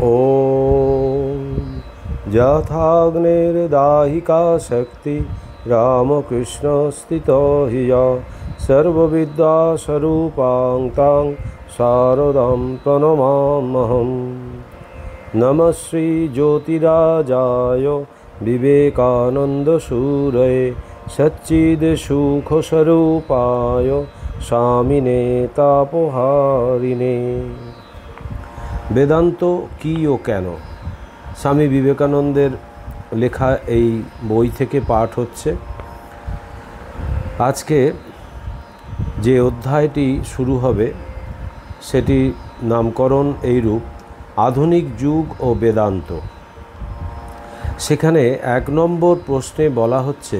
ॐ यथाग्निर्दाहिका शक्ति रामकृष्णस्थितो हि या सर्वविद्यास्वरूपां तां शारदां प्रणमाम्यहम्। नमः श्री ज्योतिराजाय विवेकानन्दसूरये सच्चिदसुखस्वरूपाय स्वामिने तापहारिणे। বেদান্ত কী ও কেন? স্বামী বিবেকানন্দের লেখা এই বই থেকে পাঠ হচ্ছে। আজকে যে অধ্যায়টি শুরু হবে সেটি নামকরণ এইরূপ: আধুনিক যুগ ও বেদান্ত। সেখানে 1 নম্বর প্রশ্নে বলা হচ্ছে,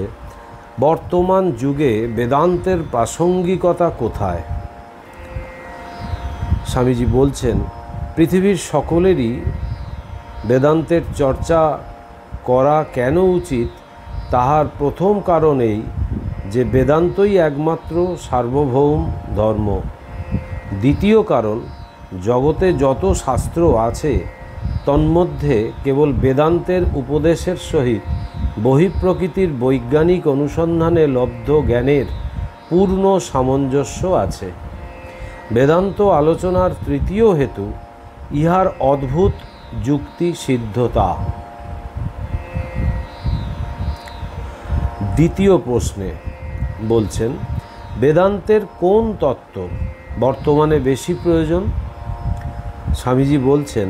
বর্তমান যুগে বেদান্তের প্রাসঙ্গিকতা কোথায়? স্বামীজি বলছেন, পৃথিবীর সকলেরই বেদান্তের চর্চা করা কেন উচিত তাহার প্রথম কারণ এই যে বেদান্তই একমাত্র সার্বভৌম ধর্ম। দ্বিতীয় কারণ, জগতে যত শাস্ত্র আছে তন্মধ্যে কেবল বেদান্তের উপদেশের সহিত বহিঃপ্রকৃতির বৈজ্ঞানিক অনুসন্ধানে লব্ধ জ্ঞানের পূর্ণ সামঞ্জস্য আছে। বেদান্ত আলোচনার তৃতীয় হেতু ইহার অদ্ভুত যুক্তি সিদ্ধতা। দ্বিতীয় প্রশ্নে বলছেন, বেদান্তের কোন তত্ত্ব বর্তমানে বেশি প্রয়োজন? স্বামীজি বলছেন,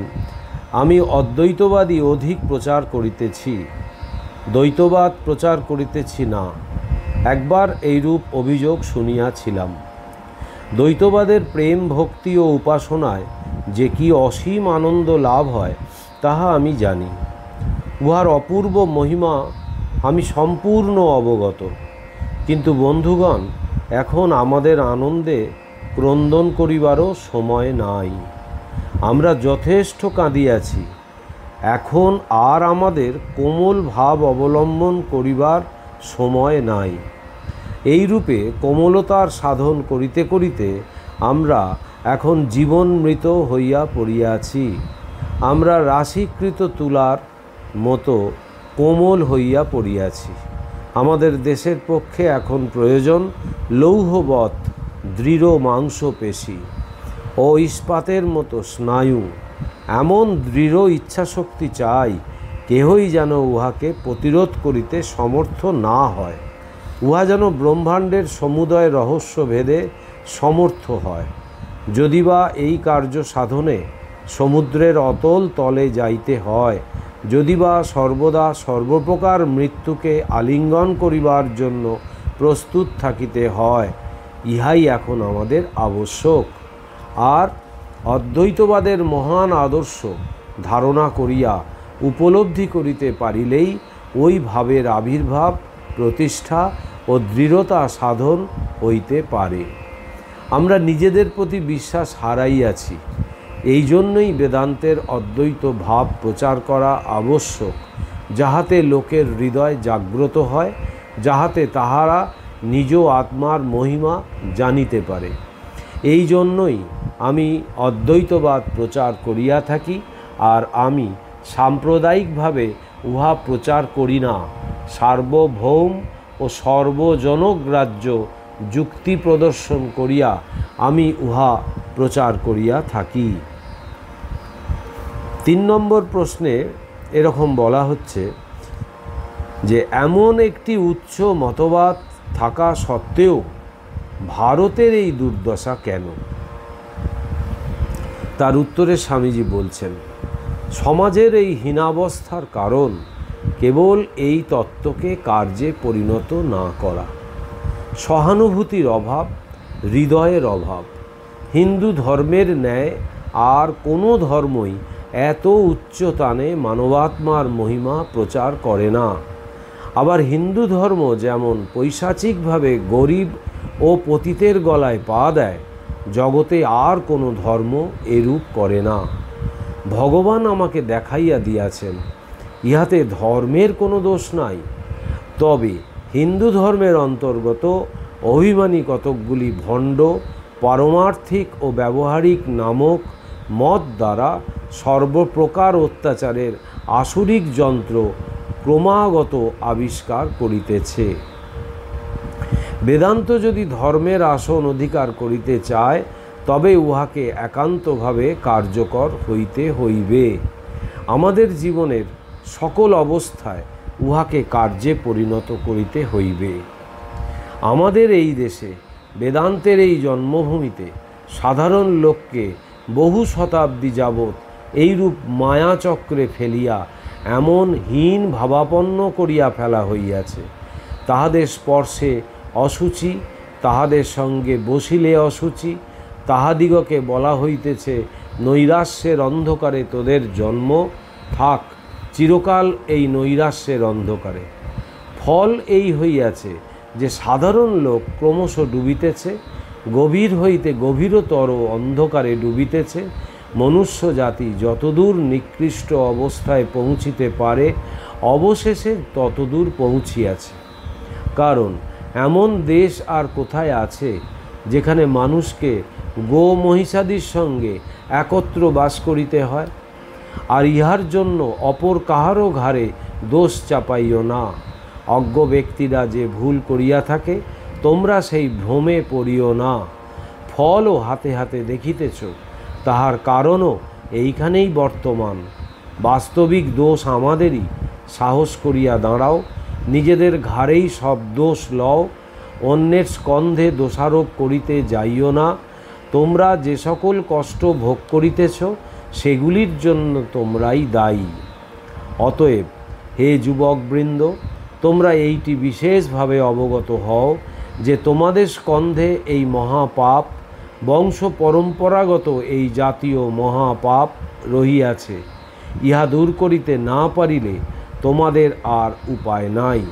আমি অদ্বৈতবাদী অধিক প্রচার করিতেছি, দ্বৈতবাদ প্রচার করিতেছি না। একবার এইরূপ অভিযোগ শুনিয়াছিলাম। দ্বৈতবাদের প্রেম ভক্তি ও উপাসনায় যে কি অসীম আনন্দ লাভ হয় তাহা আমি জানি। উহার অপূর্ব মহিমা আমি সম্পূর্ণ অবগত। কিন্তু বন্ধুগণ, এখন আমাদের আনন্দে ক্রন্দন করিবারও সময় নাই। আমরা যথেষ্ট কাঁদিয়াছি, এখন আর আমাদের কোমল ভাব অবলম্বন করিবার সময় নাই। এইরূপে কোমলতার সাধন করিতে করিতে আমরা এখন জীবন মৃত হইয়া পড়িয়াছি। আমরা রাশিকৃত তুলার মতো কোমল হইয়া পড়িয়াছি। আমাদের দেশের পক্ষে এখন প্রয়োজন লৌহবৎ দৃঢ় মাংসপেশী ও ইস্পাতের মতো স্নায়ু। এমন দৃঢ় ইচ্ছাশক্তি চাই, কেহই যেন উহাকে প্রতিরোধ করিতে সমর্থ না হয়। উহা যেন ব্রহ্মাণ্ডের সমুদয় রহস্য ভেদে সমর্থ হয়। যদিবা এই কার্য সাধনে সমুদ্রের অতল তলে যাইতে হয়, যদিবা সর্বদা সর্বপ্রকার মৃত্যুকে আলিঙ্গন করিবার জন্য প্রস্তুত থাকিতে হয়, ইহাই এখন আমাদের আবশ্যক। আর অদ্বৈতবাদের মহান আদর্শ ধারণা করিয়া উপলব্ধি করিতে পারিলেই ওই ভাবের আবির্ভাব, প্রতিষ্ঠা ও দৃঢ়তা সাধন হইতে পারে। আমরা নিজেদের প্রতি বিশ্বাস হারাইয়াছি। এই জন্যই বেদান্তের অদ্বৈত ভাব প্রচার করা আবশ্যক, যাহাতে লোকের হৃদয় জাগ্রত হয়, যাহাতে তাহারা নিজ আত্মার মহিমা জানিতে পারে। এই জন্যই আমি অদ্বৈতবাদ প্রচার করিয়া থাকি। আর আমি সাম্প্রদায়িকভাবে উহা প্রচার করি না। সার্বভৌম ও সর্বজনগ্রাহ্য যুক্তি প্রদর্শন করিয়া আমি উহা প্রচার করিয়া থাকি। 3 নম্বর প্রশ্নে এরকম বলা হচ্ছে যে এমন একটি উচ্চ মতবাদ থাকা সত্ত্বেও ভারতের এই দুর্দশা কেন? তার উত্তরে স্বামীজি বলছেন, সমাজের এই হীনাবস্থার কারণ কেবল এই তত্ত্বকে কার্যে পরিণত না করা, সহানুভূতির অভাব, হৃদয়ের অভাব। হিন্দু ধর্মের ন্যায় আর কোনো ধর্মই এত উচ্চতানে মানবাত্মার মহিমা প্রচার করে না। আবার হিন্দু ধর্ম যেমন পৈশাচিকভাবে গরিব ও পতিতের গলায় পা দেয়, জগতে আর কোনো ধর্ম এরূপ করে না। ভগবান আমাকে দেখাইয়া দিয়াছেন, ইহাতে ধর্মের কোনো দোষ নাই। তবে হিন্দু ধর্মের অন্তর্গত অভিমানী কতকগুলি ভণ্ড পারমার্থিক ও ব্যবহারিক নামক মত দ্বারা সর্বপ্রকার অত্যাচারের আসুরিক যন্ত্র ক্রমাগত আবিষ্কার করিতেছে। বেদান্ত যদি ধর্মের আসন অধিকার করিতে চায় তবে উহাকে একান্তভাবে কার্যকর হইতে হইবে। আমাদের জীবনের সকল অবস্থায় উহাকে কার্যে পরিণত করিতে হইবে। আমাদের এই দেশে বেদান্তের এই জন্মভূমিতে সাধারণ লোককে বহু শতাব্দী যাবৎ এইরূপ মায়াচক্রে ফেলিয়া এমন হীন ভাবাপন্ন করিয়া ফেলা হইয়াছে, তাহাদের স্পর্শে অসুচি, তাহাদের সঙ্গে বসিলে অসুচি, তাহাদিগকে বলা হইতেছে নৈরাশ্যের অন্ধকারে তোদের জন্ম, থাক চিরকাল এই নৈরাশ্যের অন্ধকারে। ফল এই হইয়াছে যে সাধারণ লোক ক্রমশ ডুবিতেছে, গভীর হইতে গভীরতর অন্ধকারে ডুবিতেছে। মনুষ্য জাতি যতদূর নিকৃষ্ট অবস্থায় পৌঁছিতে পারে অবশেষে ততদূর পৌঁছিয়াছে। কারণ এমন দেশ আর কোথায় আছে যেখানে মানুষকে গো মহিষাদির সঙ্গে একত্র বাস করিতে হয়? আর ইহার জন্য অপর কাহারও ঘাড়ে দোষ চাপাইও না। অজ্ঞ ব্যক্তিরা যে ভুল করিয়া থাকে তোমরা সেই ভ্রমে পড়িও না। ফলও হাতে হাতে দেখিতেছ, তাহার কারণও এইখানেই বর্তমান। বাস্তবিক দোষ আমাদেরই। সাহস করিয়া দাঁড়াও, নিজেদের ঘাড়েই সব দোষ লও, অন্যের স্কন্ধে দোষারোপ করিতে যাইও না। তোমরা যে সকল কষ্ট ভোগ করিতেছ সেগুলির জন্য তোমরাই দায়ী। অতএব হে যুবকবৃন্দ, তোমরা এইটি বিশেষভাবে অবগত হও যে তোমাদের স্কন্ধে এই মহাপাপ, বংশ পরম্পরাগত এই জাতীয় মহাপাপ রহিয়াছে। ইহা দূর করিতে না পারিলে তোমাদের আর উপায় নাই।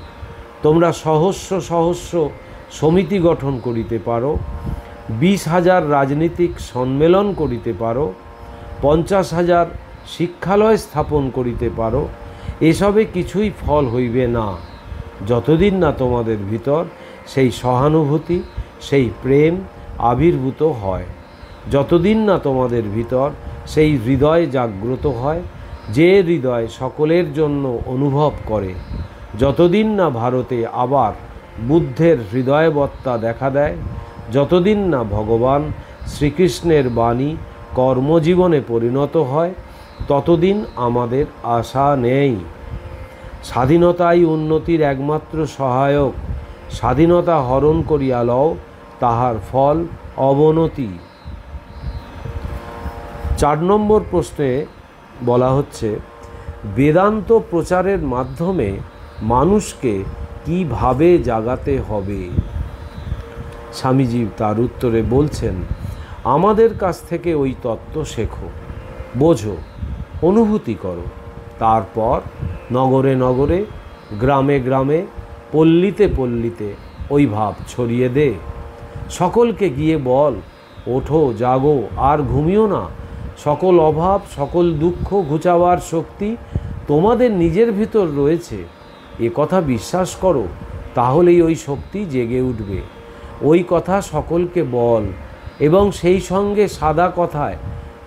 তোমরা সহস্র সহস্র সমিতি গঠন করিতে পারো, 20,000 রাজনীতিক সম্মেলন করিতে পারো, 50,000 শিক্ষালয় স্থাপন করিতে পারো, এসবে কিছুই ফল হইবে না যতদিন না তোমাদের ভিতর সেই সহানুভূতি, সেই প্রেম আবির্ভূত হয়, যতদিন না তোমাদের ভিতর সেই হৃদয় জাগ্রত হয় যে হৃদয় সকলের জন্য অনুভব করে, যতদিন না ভারতে আবার বুদ্ধের হৃদয়বত্তা দেখা দেয়, যতদিন না ভগবান শ্রীকৃষ্ণের বাণী কর্মজীবনে পরিণত হয়, ততদিন আমাদের আশা নেই। স্বাধীনতাই উন্নতির একমাত্র সহায়ক। স্বাধীনতা হরণ করিয়া লও, তাহার ফল অবনতি। 4 নম্বর প্রশ্নে বলা হচ্ছে, বেদান্ত প্রচারের মাধ্যমে মানুষকে কিভাবে জাগাতে হবে? স্বামীজি তার উত্তরে বলছেন, আমাদের কাছ থেকে ওই তত্ত্ব শেখো, বোঝো, অনুভূতি করো। তারপর নগরে নগরে, গ্রামে গ্রামে, পল্লীতে পল্লীতে ওই ভাব ছড়িয়ে দে। সকলকে গিয়ে বল, ওঠো, জাগো, আর ঘুমিও না। সকল অভাব, সকল দুঃখ ঘুচাবার শক্তি তোমাদের নিজের ভিতর রয়েছে, এ কথা বিশ্বাস করো, তাহলেই ওই শক্তি জেগে উঠবে। ওই কথা সকলকে বল এবং সেই সঙ্গে সাদা কথায়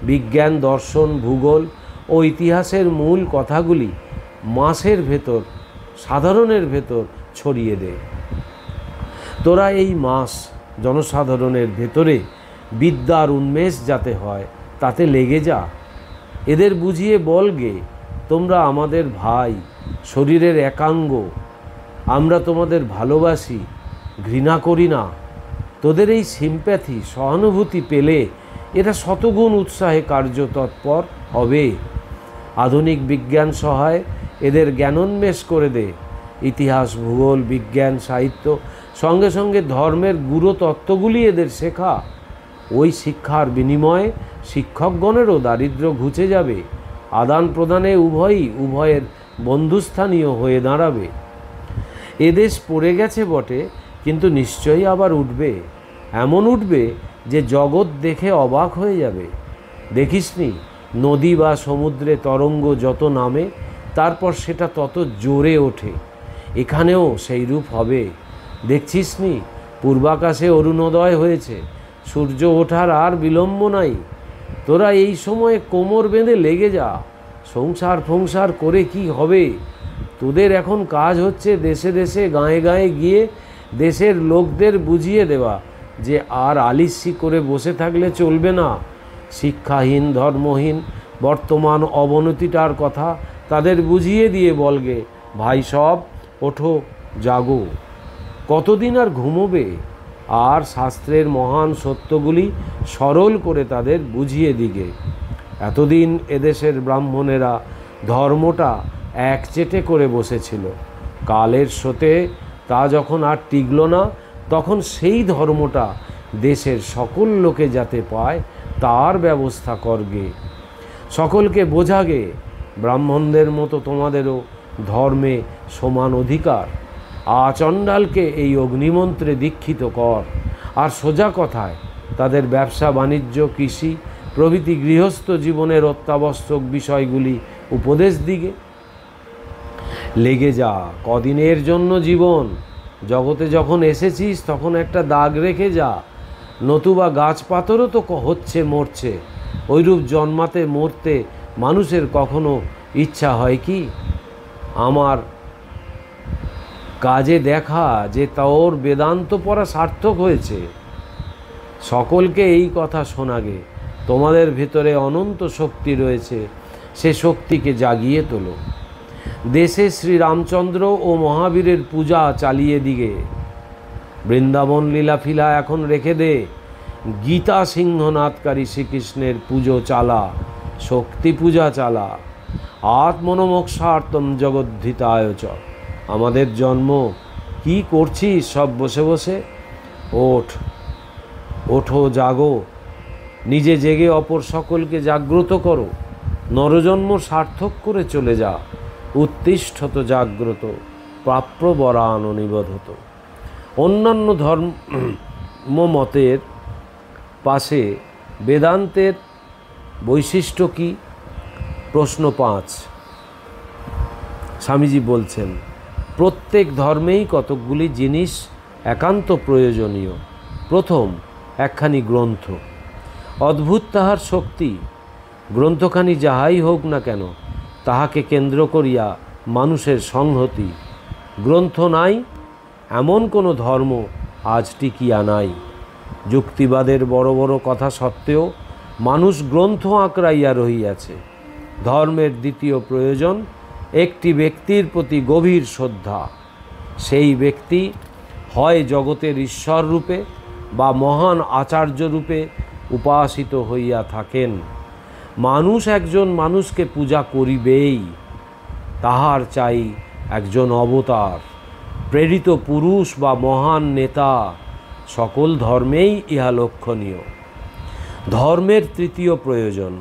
বিজ্ঞান, দর্শন, ভূগোল ও ইতিহাসের মূল কথাগুলি মাসের ভেতর, সাধারণের ভেতর ছড়িয়ে দে। তোরা এই মাস জনসাধারণের ভেতরে বিদ্যার উন্মেষ যাতে হয় তাতে লেগে যা। এদের বুঝিয়ে বলগে, তোমরা আমাদের ভাই, শরীরের একাঙ্গ, আমরা তোমাদের ভালোবাসি, ঘৃণা করি না। তোদের এই সিম্প্যাথি, সহানুভূতি পেলে এরা শতগুণ উৎসাহে কার্যতৎপর হবে। আধুনিক বিজ্ঞান সহায় এদের জ্ঞানোন্মেষ করে দে। ইতিহাস, ভূগোল, বিজ্ঞান, সাহিত্য, সঙ্গে সঙ্গে ধর্মের গুরু তত্ত্বগুলি এদের শেখা। ওই শিক্ষার বিনিময়ে শিক্ষকগণেরও দারিদ্র্য ঘুচে যাবে। আদান প্রদানে উভয়ের বন্ধুস্থানীয় হয়ে দাঁড়াবে। এদেশ পড়ে গেছে বটে, কিন্তু নিশ্চয়ই আবার উঠবে। এমন উঠবে যে জগৎ দেখে অবাক হয়ে যাবে। দেখিসনি নদী বা সমুদ্রে তরঙ্গ যত নামে তারপর সেটা তত জোরে ওঠে। এখানেও সেই রূপ হবে। দেখছিসনি পূর্বাকাশে অরুণোদয় হয়েছে, সূর্য ওঠার আর বিলম্ব নাই। তোরা এই সময়ে কোমর বেঁধে লেগে যা। সংসার ফংসার করে কি হবে? তোদের এখন কাজ হচ্ছে দেশে দেশে গাঁয়ে গাঁয়ে গিয়ে দেশের লোকদের বুঝিয়ে দেওয়া যে আর আলিস্যি করে বসে থাকলে চলবে না। শিক্ষাহীন ধর্মহীন বর্তমান অবনতিটার কথা তাদের বুঝিয়ে দিয়ে বলগে, ভাই সব ওঠো, জাগো। কতদিন আর ঘুমোবে? আর শাস্ত্রের মহান সত্যগুলি সরল করে তাদের বুঝিয়ে দিগে। এতদিন এদেশের ব্রাহ্মণেরা ধর্মটা একচেটে করে বসেছিল। কালের স্রোতে তা যখন আর টিকল না, তখন সেই ধর্মটা দেশের সকল লোকে যাতে পায় তার ব্যবস্থা করগে। সকলকে বোঝাগে ব্রাহ্মণদের মতো তোমাদেরও ধর্মে সমান অধিকার। আচণ্ডালকে এই অগ্নিমন্ত্রে দীক্ষিত কর। আর সোজা কথায় তাদের ব্যবসা বাণিজ্য কৃষি প্রভৃতি গৃহস্থ জীবনের অত্যাবশ্যক বিষয়গুলি উপদেশ দিগে। লেগে যা। কদিনের জন্য জীবন, জগতে যখন এসেছিস তখন একটা দাগ রেখে যা, নতুবা গাছপাতরও তো হচ্ছে মরছে। ওইরূপ জন্মাতে মরতে মানুষের কখনো ইচ্ছা হয় কি? আমার কাজে দেখা যে তোর বেদান্ত পড়া সার্থক হয়েছে। সকলকে এই কথা শোনাগে, তোমাদের ভিতরে অনন্ত শক্তি রয়েছে, সে শক্তিকে জাগিয়ে তোলো। দেশে শ্রীরামচন্দ্র ও মহাবীরের পূজা চালিয়ে দিগে। বৃন্দাবন লীলাফিলা এখন রেখে দে। গীতা সিংহনাথকারী শ্রীকৃষ্ণের পুজো চালা, শক্তি পূজা চালা। আত্মনমোক্ষার্থম জগদ্ধিতায় চ। আমাদের জন্ম কি করছিস সব বসে বসে? ওঠ, ওঠো, জাগো। নিজে জেগে অপর সকলকে জাগ্রত করো। নরজন্ম সার্থক করে চলে যা। উত্তিষ্ঠত জাগ্রত, প্রাপ্য বরান নিবোধত। অন্যান্য ধর্মমতের পাশে বেদান্তের বৈশিষ্ট্য কি? প্রশ্ন 5। স্বামীজি বলছেন, প্রত্যেক ধর্মেই কতকগুলি জিনিস একান্ত প্রয়োজনীয়। প্রথম, একখানি গ্রন্থ। অদ্ভুত তাহার শক্তি। গ্রন্থখানি যাহাই হোক না কেন, তাহাকে কেন্দ্র করিয়া মানুষের সংহতি। গ্রন্থ নাই এমন কোনো ধর্ম আজ টিকিয়া নাই। যুক্তিবাদের বড় বড় কথা সত্ত্বেও মানুষ গ্রন্থ আঁকড়াইয়া রহিয়াছে। ধর্মের দ্বিতীয় প্রয়োজন একটি ব্যক্তির প্রতি গভীর শ্রদ্ধা। সেই ব্যক্তি হয় জগতের ঈশ্বর রূপে বা মহান আচার্য রূপে উপাসিত হইয়া থাকেন। মানুষ একজন মানুষকে পূজা করিবেই। তাহার চাই একজন অবতার, প্রেরিত পুরুষ বা মহান নেতা। সকল ধর্মেই ইহা লক্ষণীয়। ধর্মের তৃতীয় প্রয়োজন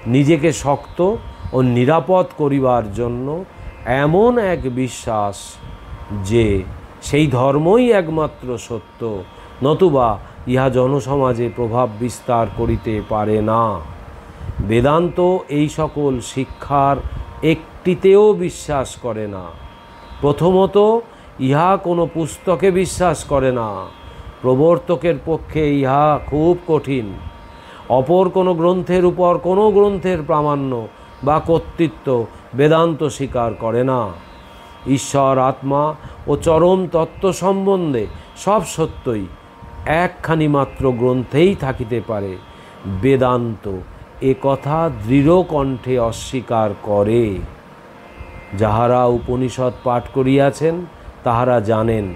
নিজেকে শক্ত ও নিরাপদ করিবার জন্য এমন এক বিশ্বাস যে সেই ধর্মই একমাত্র সত্য, নতুবা ইহা জনসমাজে প্রভাব বিস্তার করিতে পারে না। বেদান্ত এই সকল শিক্ষার একটিতেও বিশ্বাস করে না। প্রথমত, ইহা কোনো পুস্তকে বিশ্বাস করে না। প্রবর্তকের পক্ষে ইহা খুব কঠিন। অপর কোনো গ্রন্থের উপর কোনো গ্রন্থের প্রামাণ্য বা কর্তৃত্ব বেদান্ত স্বীকার করে না। ঈশ্বর, আত্মা ও চরম তত্ত্ব সম্বন্ধে সব সত্যই একখানি মাত্র গ্রন্থেই থাকিতে পারে। বেদান্ত এ কথা দৃঢ় কণ্ঠে অস্বীকার করে। যাহারা উপনিষদ পাঠ করিয়াছেন তাহারা জানেন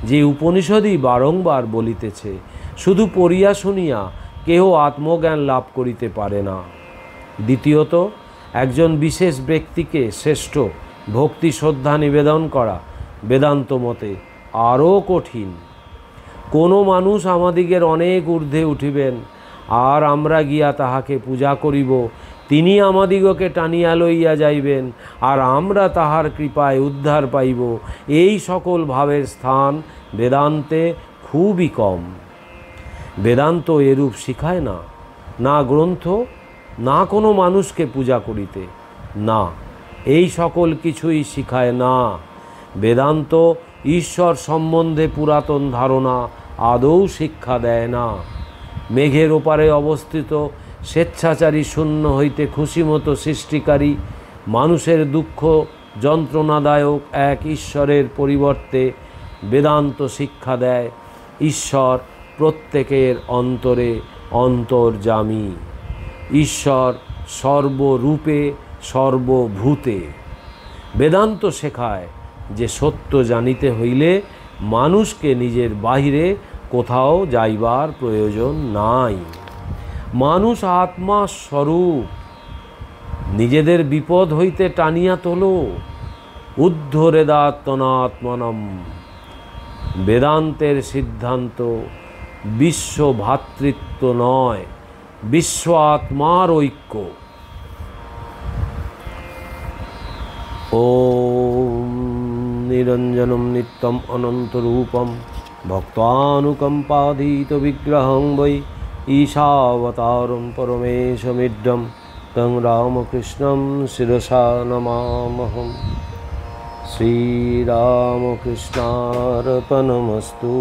যে উপনিষদই বারংবার বলিতেছে, শুধু পড়িয়া শুনিয়া কেহ আত্মজ্ঞান লাভ করিতে পারে না। দ্বিতীয়ত, একজন বিশেষ ব্যক্তিকে শ্রেষ্ঠ ভক্তি শ্রদ্ধা নিবেদন করা বেদান্ত মতে আরও কঠিন। কোনো মানুষ আমাদিগের অনেক ঊর্ধ্বে উঠিবেন, আর আমরা গিয়া তাহাকে পূজা করিব। তিনি আমাদিগকে টানিয়া লইয়া যাইবেন, আর আমরা তাহার কৃপায় উদ্ধার পাইব। এই সকল ভাবের স্থান বেদান্তে খুবই কম। বেদান্ত এরূপ শিখায় না, না গ্রন্থ, না কোনো মানুষকে পূজা করিতে, না, এই সকল কিছুই শিখায় না। বেদান্ত ঈশ্বর সম্বন্ধে পুরাতন ধারণা আদৌ শিক্ষা দেয় না। মেঘের ওপারে অবস্থিত স্বেচ্ছাচারী শূন্য হইতে খুশিমতো সৃষ্টিকারী, মানুষের দুঃখ যন্ত্রণাদায়ক এক ঈশ্বরের পরিবর্তে বেদান্ত শিক্ষা দেয় ঈশ্বর প্রত্যেকের অন্তরে অন্তর্যামী, ঈশ্বর সর্বরূপে সর্বভূতে। বেদান্ত শেখায় যে সত্য জানিতে হইলে মানুষকে নিজের বাহিরে কোথাও যাইবার প্রয়োজন নাই। মানুষ আত্মা স্বরূপ, নিজেদের বিপদ হইতে টানিয়া তোলো, উদ্ধরেদাত্মনাত্মনম। বেদান্তের সিদ্ধান্ত বিশ্ব ভ্রাতৃত্ব নয়, বিশ্ব আত্মার ঐক্য। ওম নিরঞ্জনম নিত্যম অনন্তরূপম ভক্তানুকম্পাধীত বিগ্রহং বৈ ঈশাবতারম পরমেশমিড্ডম তং রামকৃষ্ণম শিরসা নমামহম। শ্রীরামকৃষ্ণার্পণমস্তু।